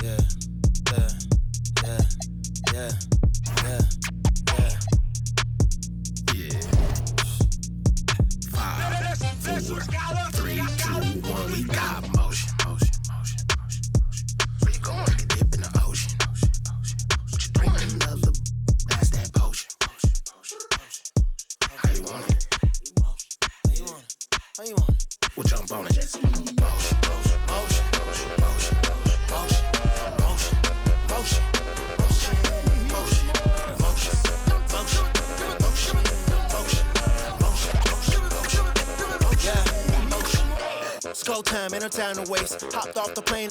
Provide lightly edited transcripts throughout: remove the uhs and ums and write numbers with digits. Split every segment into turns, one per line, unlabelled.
Yeah, yeah, yeah, yeah, yeah, yeah.
Yeah. 5, 4, 3, 2, 1. We got motion, motion, motion, motion, motion. Where you going? Take a dip in the ocean. What you drinking another? That's that potion. How you want it?
How you want it?
We'll jump on it. Motion, motion, motion, motion, motion, motion, motion, motion, motion, motion, motion, motion.
Yeah, motion. It's go time, ain't no time to waste. Hopped off the plane,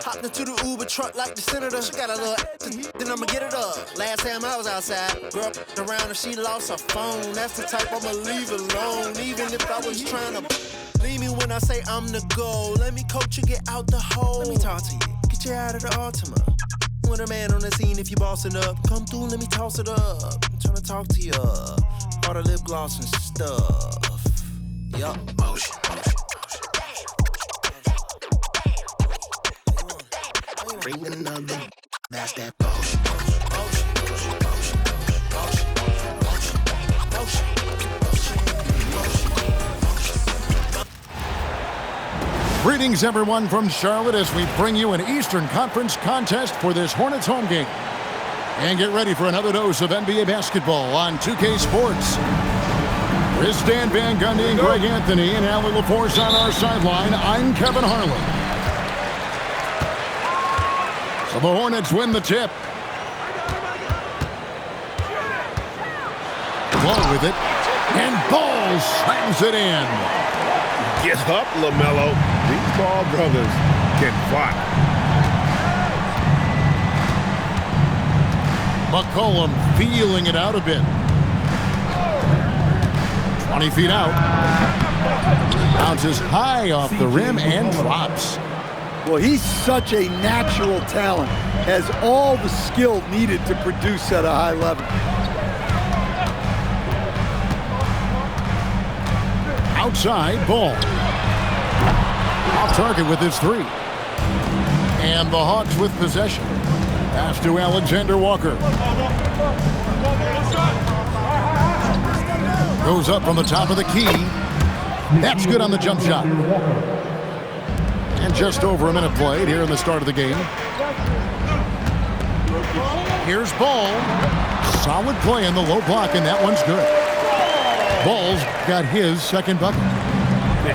hopped into the Uber truck like the senator. She got a little, then I'ma get it up. Last time I was outside, girl around and she lost her phone. That's the type I'ma leave alone, even if I was trying to leave me when I say I'm the goal. Let me coach you, get out the hole. Let me talk to you, get you out of the Altima. With a man on the scene, if you bossing up, come through, let me toss it up. I'm trying to talk to you, all the lip gloss and stuff. Yup.
Motion, motion, motion. Bring another. That's that potion. Motion, motion, motion, motion, motion, motion, motion.
Greetings, everyone, from Charlotte as we bring you an Eastern Conference contest for this Hornets home game. And get ready for another dose of NBA basketball on 2K Sports. With Stan Van Gundy and Greg Anthony and Allie LaForce on our sideline, I'm Kevin Harlan. So the Hornets win the tip. Ball with it, and Ball slams it in.
Get up, LaMelo. These Ball brothers can fly.
McCollum feeling it out a bit. 20 feet out. Bounces high off the rim and drops.
Well, he's such a natural talent. Has all the skill needed to produce at a high level.
Outside, Ball. Off target with his three. And the Hawks with possession. Pass to Alexander Walker. Goes up from the top of the key. That's good on the jump shot. And just over a minute played here in the start of the game. Here's Ball. Solid play in the low block, and that one's good. Ball's got his second bucket.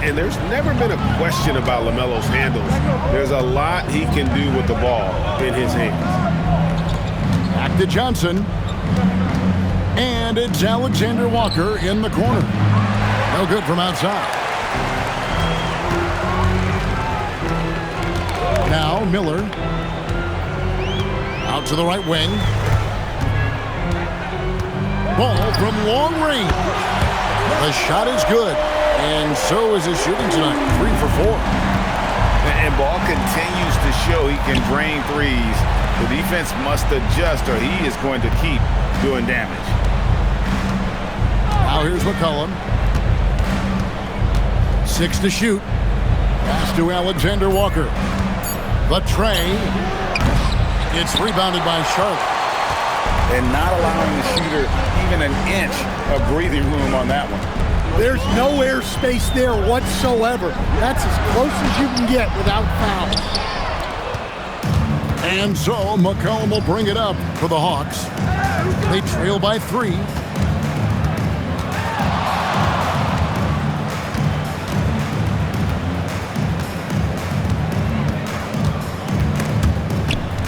And there's never been a question about LaMelo's handles. There's a lot he can do with the ball in his hands.
Back to Johnson. And it's Alexander Walker in the corner. No good from outside. Now Miller. Out to the right wing. Ball from long range. The shot is good. And so is his shooting tonight. 3 for 4.
And Ball continues to show he can drain threes. The defense must adjust or he is going to keep doing damage.
Now here's McCollum. 6 to shoot. Pass to Alexander Walker. The tray. It's rebounded by Charlotte.
And not allowing the shooter even an inch of breathing room on that one.
There's no air space there whatsoever. That's as close as you can get without foul.
And so McCollum will bring it up for the Hawks. They trail by 3.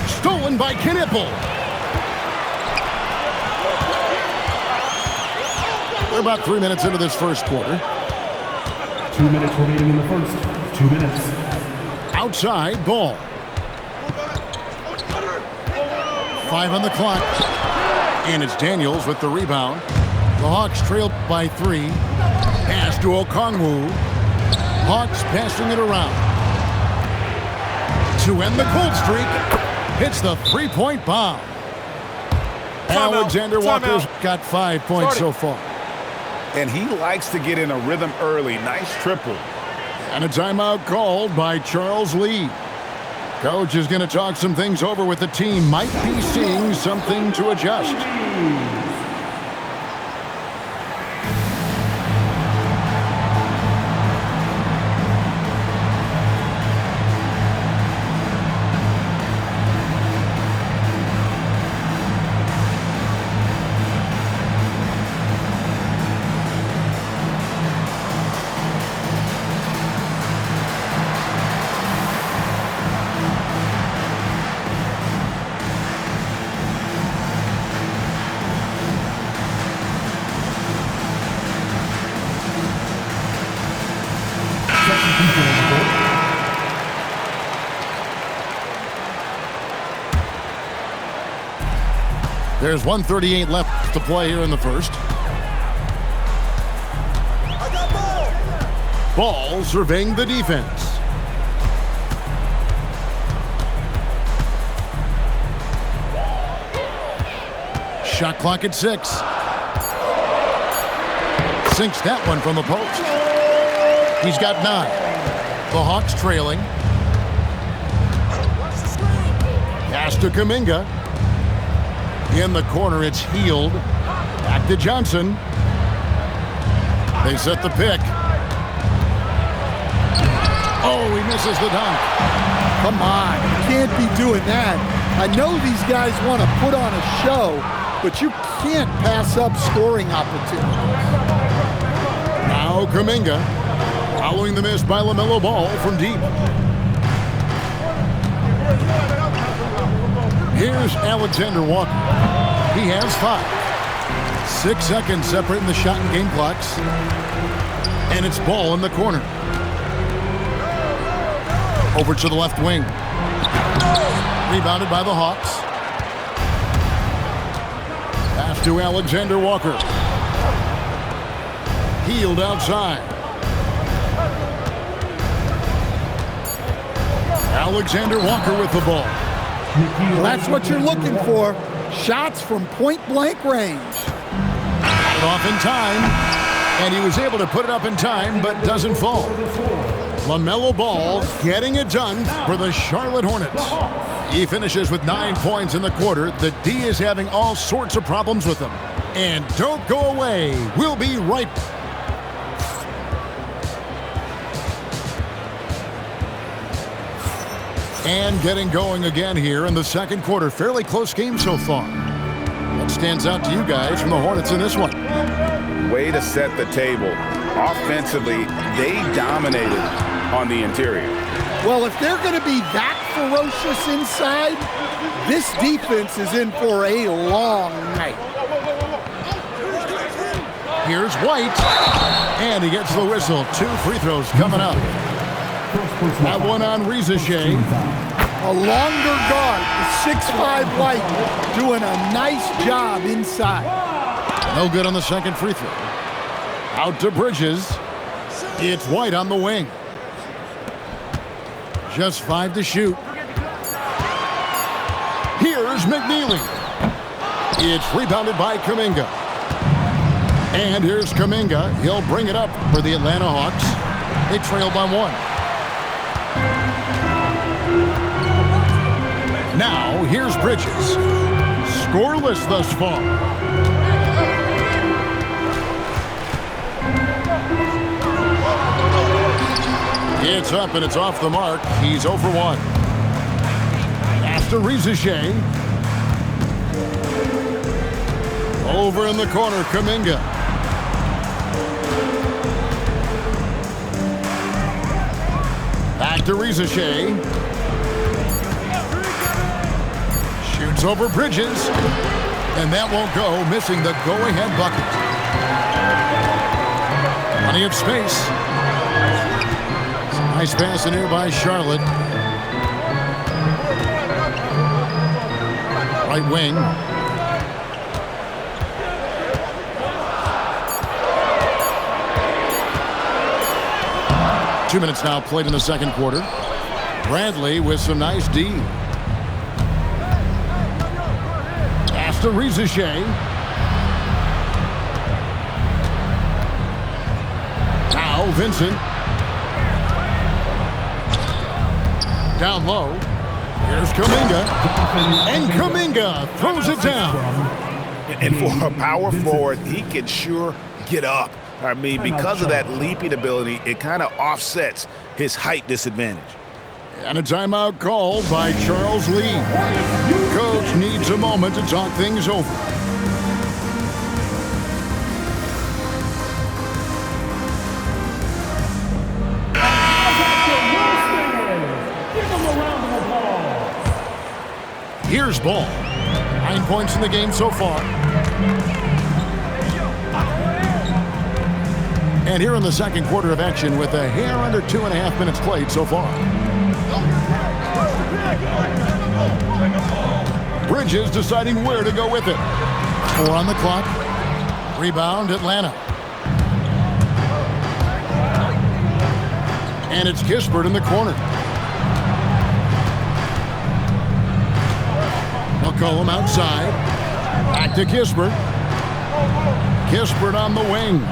Stolen by Knipple. We're about 3 minutes into this first quarter.
2 minutes remaining in the first. 2 minutes.
Outside, Ball. 5 on the clock. And it's Daniels with the rebound. The Hawks trail by 3. Pass to Okongwu. Hawks passing it around. To end the cold streak, hits the three-point bomb. Alexander Walker's got 5 points so far.
And he likes to get in a rhythm early. Nice triple.
And a timeout called by Charles Lee. Coach is going to talk some things over with the team. Might be seeing something to adjust. There's 1:38 left to play here in the first. Ball surveying the defense. Shot clock at 6. Sinks that one from the post. He's got 9. The Hawks trailing. Pass to Kuminga. In the corner, it's Hield. Back to Johnson. They set the pick. Oh, he misses the dunk.
Come on, you can't be doing that. I know these guys want to put on a show, but you can't pass up scoring opportunities.
Now Kuminga, following the miss by LaMelo Ball from deep. Here's Alexander Walker. He has 5. 6 seconds separating the shot and game clocks. And it's Ball in the corner. Over to the left wing. Rebounded by the Hawks. Pass to Alexander Walker. Hield outside. Alexander Walker with the ball.
Well, that's what you're looking for. Shots from point-blank range.
Got it off in time, and he was able to put it up in time, but doesn't fall. LaMelo Ball getting it done for the Charlotte Hornets. He finishes with 9 points in the quarter. The D is having all sorts of problems with him. And don't go away. We'll be right back. And getting going again here in the second quarter. Fairly close game so far. What stands out to you guys from the Hornets in this one?
Way to set the table. Offensively, they dominated on the interior.
Well, if they're going to be that ferocious inside, this defense is in for a long night.
Here's White. And he gets the whistle. 2 free throws coming up. That one on Rizachet.
A longer guard, the 6'5" White, doing a nice job inside.
No good on the second free throw. Out to Bridges. It's White on the wing. Just 5 to shoot. Here's McNeely. It's rebounded by Kuminga. And here's Kuminga. He'll bring it up for the Atlanta Hawks. They trail by 1. Now, here's Bridges. Scoreless thus far. It's up and it's off the mark. He's 0 for 1. After Rizachet. Over in the corner, Kuminga. Back to Rizachet. Shoots over Bridges. And that won't go, missing the go-ahead bucket. Plenty of space. Nice pass in here by Charlotte. Right wing. Two minutes now played in the second quarter. Bradley with some nice D. Pass to Rizachet. Now Vincent. Down low. Here's Kuminga. And Kuminga throws it down.
And for a power forward, he can sure get up. I mean, because of that leaping ability, it kind of offsets his height disadvantage.
And a timeout called by Charles Lee. Coach needs a moment to talk things over. Here's Ball. 9 points in the game so far. And here in the second quarter of action with a hair under 2.5 minutes played so far. Bridges deciding where to go with it. 4 on the clock. Rebound, Atlanta. And it's Kispert in the corner. McCollum outside. Back to Kispert. Kispert on the wing.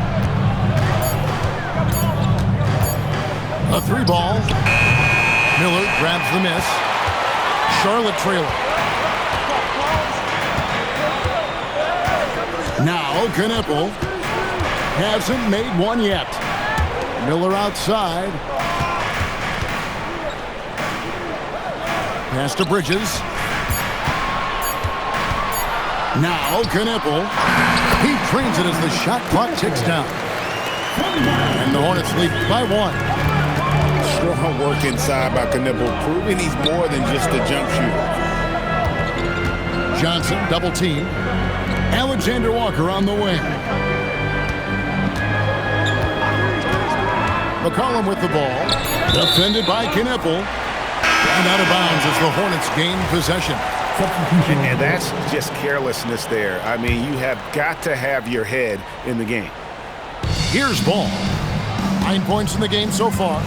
A 3-ball. Miller grabs the miss. Charlotte trailer. Now Kneppel hasn't made one yet. Miller outside. Pass to Bridges. Now Kneppel. He trains it as the shot clock ticks down. And the Hornets lead by 1.
Strong work inside by Kneppel, proving he's more than just a jump shooter.
Johnson double team. Alexander Walker on the wing. McCollum with the ball. Defended by Kneppel. And out of bounds as the Hornets gain possession.
And that's just carelessness there. I mean, you have got to have your head in the game.
Here's Ball. 9 points in the game so far.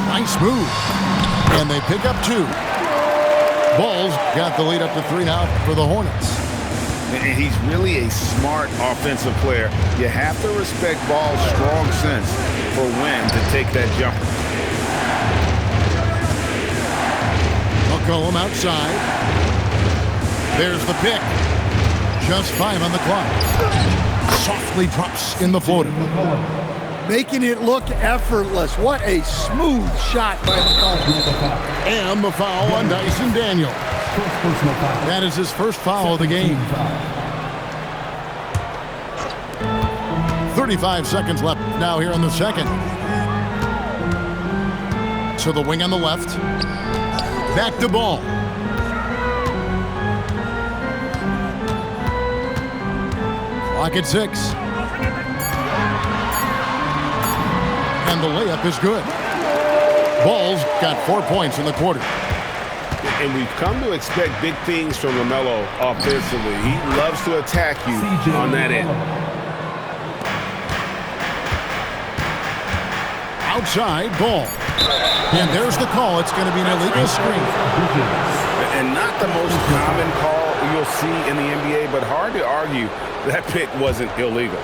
Nice move. And they pick up 2. Ball's got the lead up to 3 now for the Hornets.
And he's really a smart offensive player. You have to respect Ball's strong sense for when to take that jumper.
McCollum outside. There's the pick. Just 5 on the clock. Softly drops in the floater.
Making it look effortless. What a smooth shot by McCollum.
And the foul on Dyson Daniel. That is his first foul of the game. 35 seconds left now here in the second. To the wing on the left. Back to Ball. Clock at 6. And the layup is good. Ball's got 4 points in the quarter.
And we've come to expect big things from LaMelo offensively. He loves to attack you on that end.
Outside, Ball. And there's the call. It's going to be an illegal screen.
And not the most common call you'll see in the NBA, but hard to argue that pick wasn't illegal.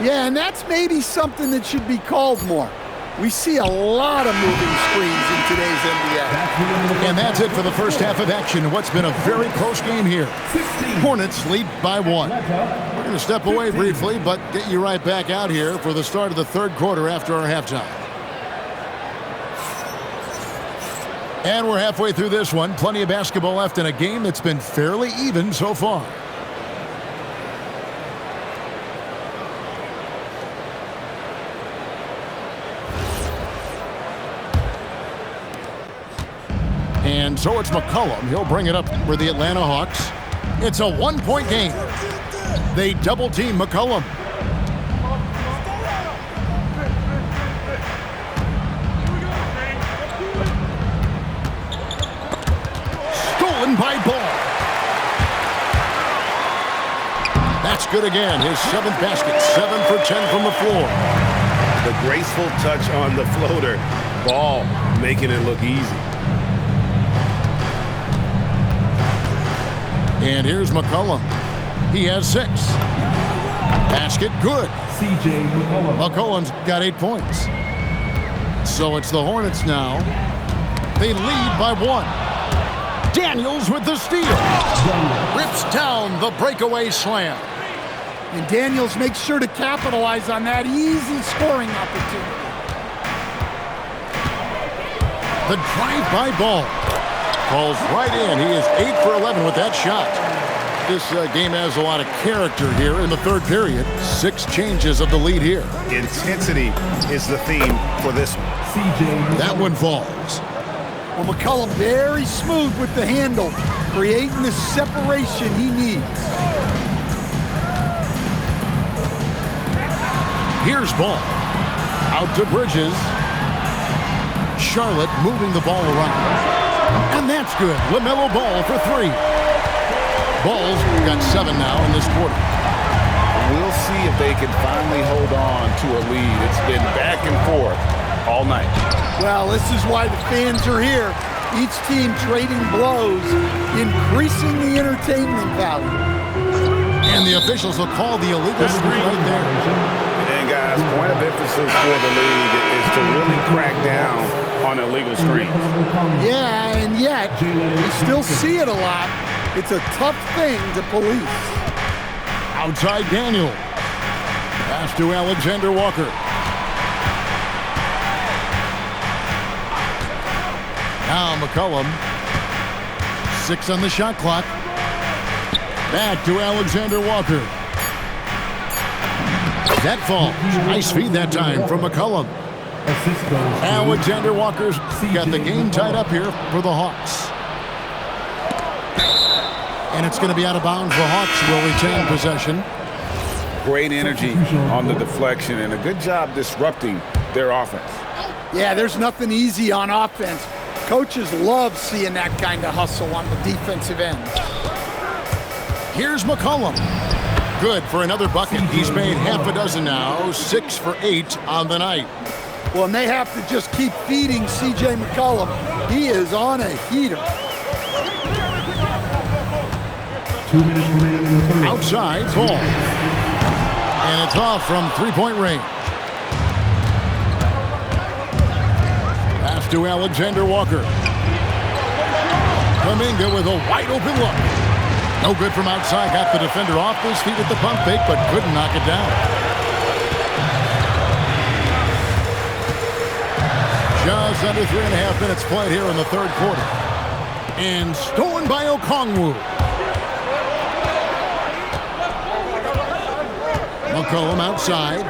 Yeah, and that's maybe something that should be called more. We see a lot of moving screens in today's NBA.
And that's it for the first half of action. What's been a very close game here. Hornets lead by 1. We're going to step away briefly, but get you right back out here for the start of the third quarter after our halftime. And we're halfway through this one. Plenty of basketball left in a game that's been fairly even so far. And so it's McCollum. He'll bring it up for the Atlanta Hawks. It's a 1-point game. They double-team McCollum. Stolen by Ball. That's good again. His 7th basket. 7 for 10 from the floor.
The graceful touch on the floater. Ball making it look easy.
And here's McCollum. He has 6. Basket good.
C.J. McCollum.
McCollum's got 8 points. So it's the Hornets now. They lead by 1. Daniels with the steal. Rips down the breakaway slam.
And Daniels makes sure to capitalize on that easy scoring opportunity.
The drive-by ball falls right in. He is 8 for 11 with that shot. This game has a lot of character here in the third period. 6 changes of the lead here.
Intensity is the theme for this one.
That one falls.
Well, McCollum very smooth with the handle, creating the separation he needs.
Here's ball. Out to Bridges. Charlotte moving the ball around. And that's good. LaMelo Ball for 3. Ball's got 7 now in this quarter.
We'll see if they can finally hold on to a lead. It's been back and forth all night.
Well, this is why the fans are here. Each team trading blows, increasing the entertainment value.
And the officials will call the illegal screen right there.
And guys, point of emphasis for the league is to really crack down on illegal screens.
Yeah, and yet, we still see it a lot. It's a tough thing to police.
Outside Daniel. Pass to Alexander Walker. Now McCollum. 6 on the shot clock. Back to Alexander Walker. That falls. Nice feed that time from McCollum. Alexander Walker's got the game tied up here for the Hawks. And it's going to be out of bounds. The Hawks will retain possession.
Great energy on the deflection and a good job disrupting their offense.
Yeah, there's nothing easy on offense. Coaches love seeing that kind of hustle on the defensive end.
Here's McCollum. Good for another bucket. He's made half a dozen now. 6 for 8 on the night.
Well, and they have to just keep feeding C.J. McCollum. He is on a heater.
2 minutes remaining in the third.
Outside, ball. And it's off from three-point range. Pass to Alexander Walker. Kuminga with a wide-open look. No good from outside. Got the defender off his feet at the pump fake, but couldn't knock it down. Just under 3.5 minutes played here in the third quarter. And stolen by Okongwu. McCollum outside.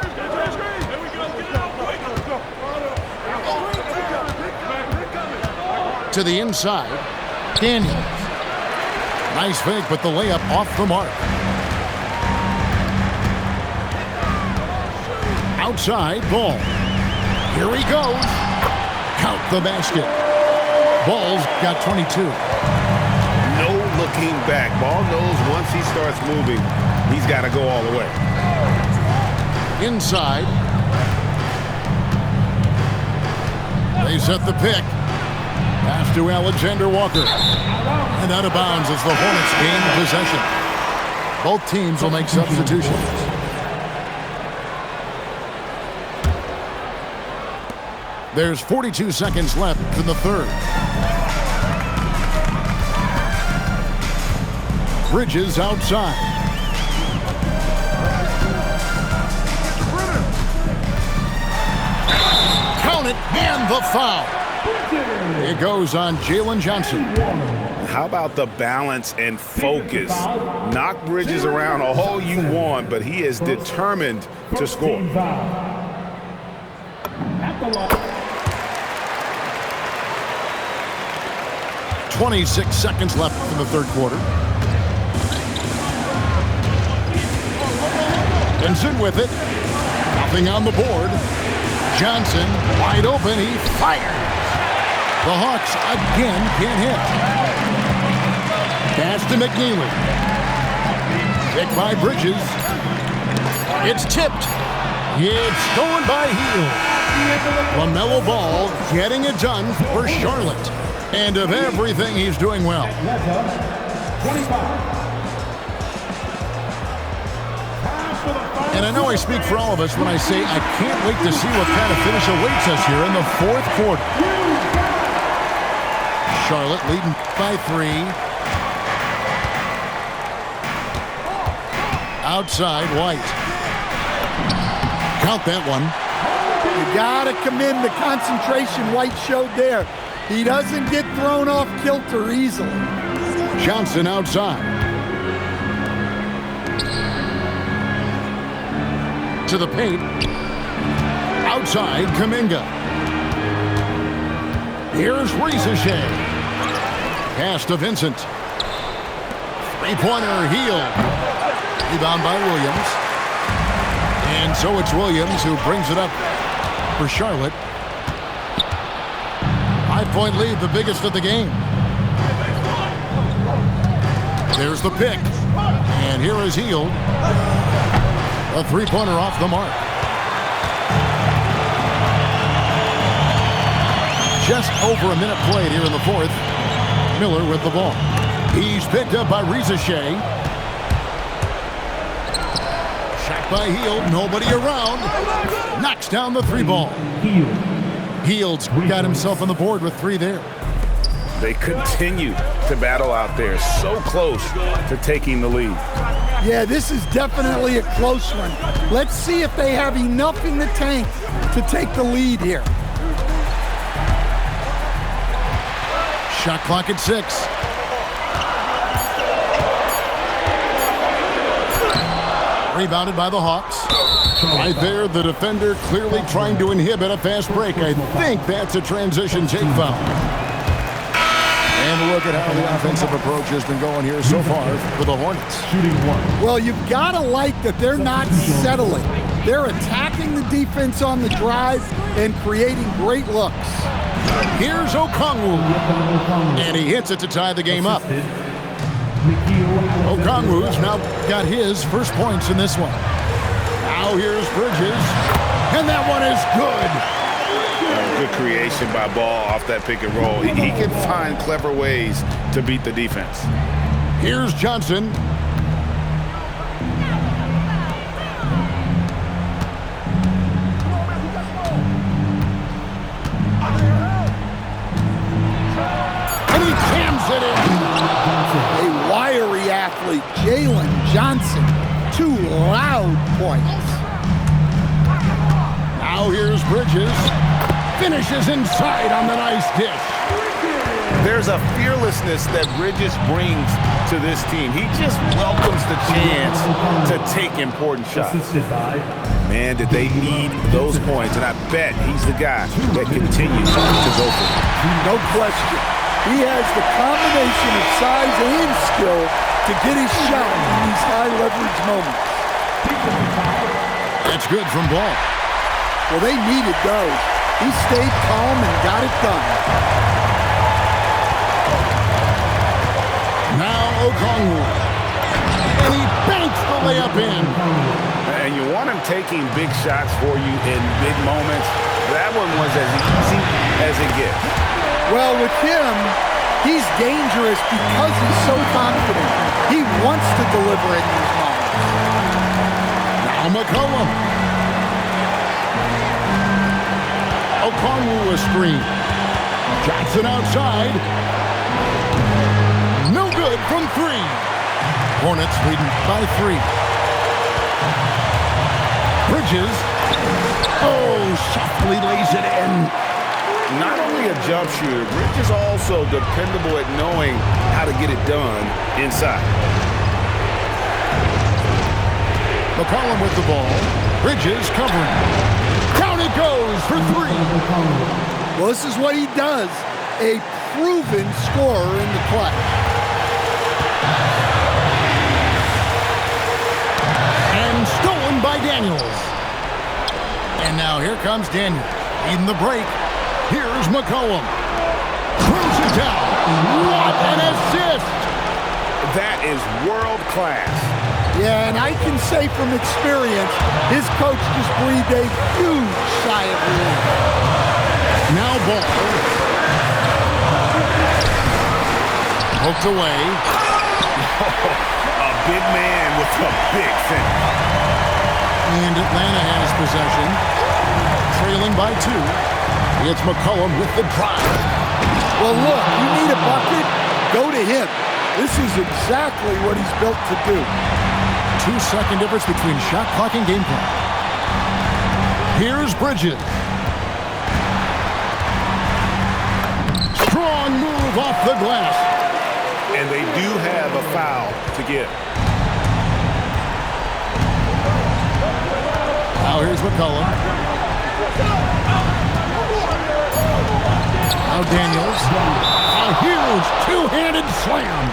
To the inside. Daniels. Nice fake, but the layup off the mark. Outside, Ball. Here he goes. Count the basket. Ball's got 22.
No looking back. Ball knows once he starts moving, he's got to go all the way.
Inside. They set the pick. Pass to Alexander Walker. And out of bounds as the Hornets gain possession. Both teams will make substitutions. There's 42 seconds left in the third. Bridges outside. Count it, and the foul. It goes on Jalen Johnson.
How about the balance and focus? Knock Bridges around all you want, but he is determined to score.
26 seconds left in the third quarter. Benson with it. Nothing on the board. Johnson wide open. He fires. The Hawks again can't hit. Pass to McNeely. Picked by Bridges. It's tipped. It's stolen by Hield. LaMelo Ball getting it done for Charlotte. And of everything, he's doing well.
25.
And I know I speak for all of us when I say I can't wait to see what kind of finish awaits us here in the fourth quarter. Charlotte leading by 3. Outside, White. Count that one.
You gotta commend the concentration White showed there. He doesn't get thrown off kilter easily.
Johnson outside. To the paint. Outside, Kuminga. Here's Risache. Pass to Vincent. Three-pointer, Hield. Rebound by Williams. And so it's Williams who brings it up for Charlotte. 5-point lead, the biggest of the game. There's the pick. And here is Hield. A three-pointer off the mark. Just over a minute played here in the fourth. Miller with the ball. He's picked up by Risache. Shot by Hield. Nobody around. Knocks down the three ball. Hield's got himself on the board with 3 there.
They continue to battle out there, so close to taking the lead.
Yeah, this is definitely a close one. Let's see if they have enough in the tank to take the lead here.
Shot clock at 6. Rebounded by the Hawks. Right there, the defender clearly trying to inhibit a fast break. I think that's a transition take foul. And look at how the offensive approach has been going here so far for the Hornets.
Shooting 1.
Well, you've got to like that they're not settling. They're attacking the defense on the drive and creating great looks.
Here's Okongwu. And he hits it to tie the game up. Okongwu's now got his first points in this one. Now here's Bridges. And that one is good.
Good creation by Ball off that pick and roll. He can find clever ways to beat the defense.
Here's Johnson. And he jams it in.
A wiry athlete, Jalen Johnson. 2 loud points.
Now here's Bridges. Finishes inside on the nice dish.
There's a fearlessness that Bridges brings to this team. He just welcomes the chance to take important shots.
Assisted by
Man, did they need those points, and I bet he's the guy that continues to go for it.
No question. He has the combination of size and skill to get his shot in these high leverage moments.
That's good from Ball.
Well, they needed those. He stayed calm and got it done.
Now Okongwu. And he banks the layup in.
And you want him taking big shots for you in big moments. That one was as easy as it gets.
Well, with him, he's dangerous because he's so confident. He wants to deliver in these moments.
Now McCollum. Okongwu a screen. Johnson outside. No good from 3. Hornets leading by 3. Bridges. Oh, softly lays it in.
Not only a jump shooter, Bridges also dependable at knowing how to get it done inside.
McCollum with the ball. Bridges covering. Down it goes for 3.
Well, this is what he does. A proven scorer in the clutch.
And stolen by Daniels. And now here comes Daniels. Leading the break. Here's McCollum. Throws it down. What an assist!
That is world class.
Yeah, and I can say from experience, his coach just breathed a huge sigh of relief.
Now Ball. Poked away.
A big man with a big finish.
And Atlanta has possession, trailing by 2. It's McCollum with the drive.
Well, look, you need a bucket, go to him. This is exactly what he's built to do.
2-second difference between shot clock and game clock. Here's Bridges. Strong move off the glass.
And they do have a foul to give.
Now here's McCollum. Now Daniels. A huge two-handed slam.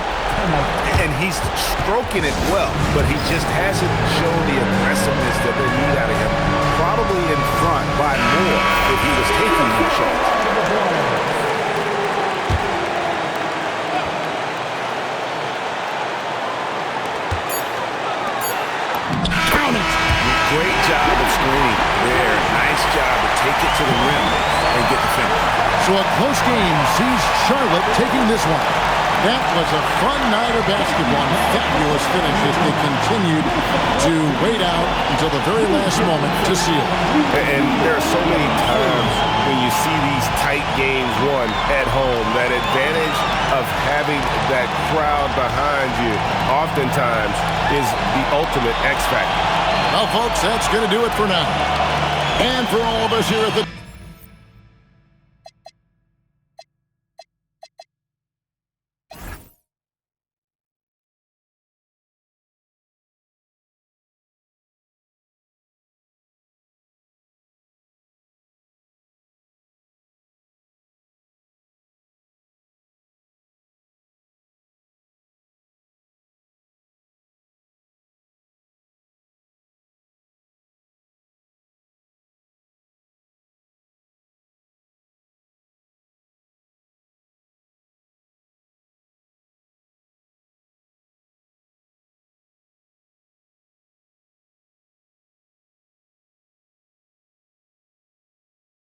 And he's stroking it well, but he just hasn't shown the aggressiveness that they need out of him. Probably in front by more if he was taking these shots.
Count it.
Great job of screening there. Nice job to take it to the rim and get the finish.
So a close game sees Charlotte taking this one. That was a fun night of basketball. Fabulous finish as they continued to wait out until the very last moment to seal.
And there are so many times when you see these tight games won at home, that advantage of having that crowd behind you oftentimes is the ultimate X factor.
Well, folks, that's going to do it for now. And for all of us here at the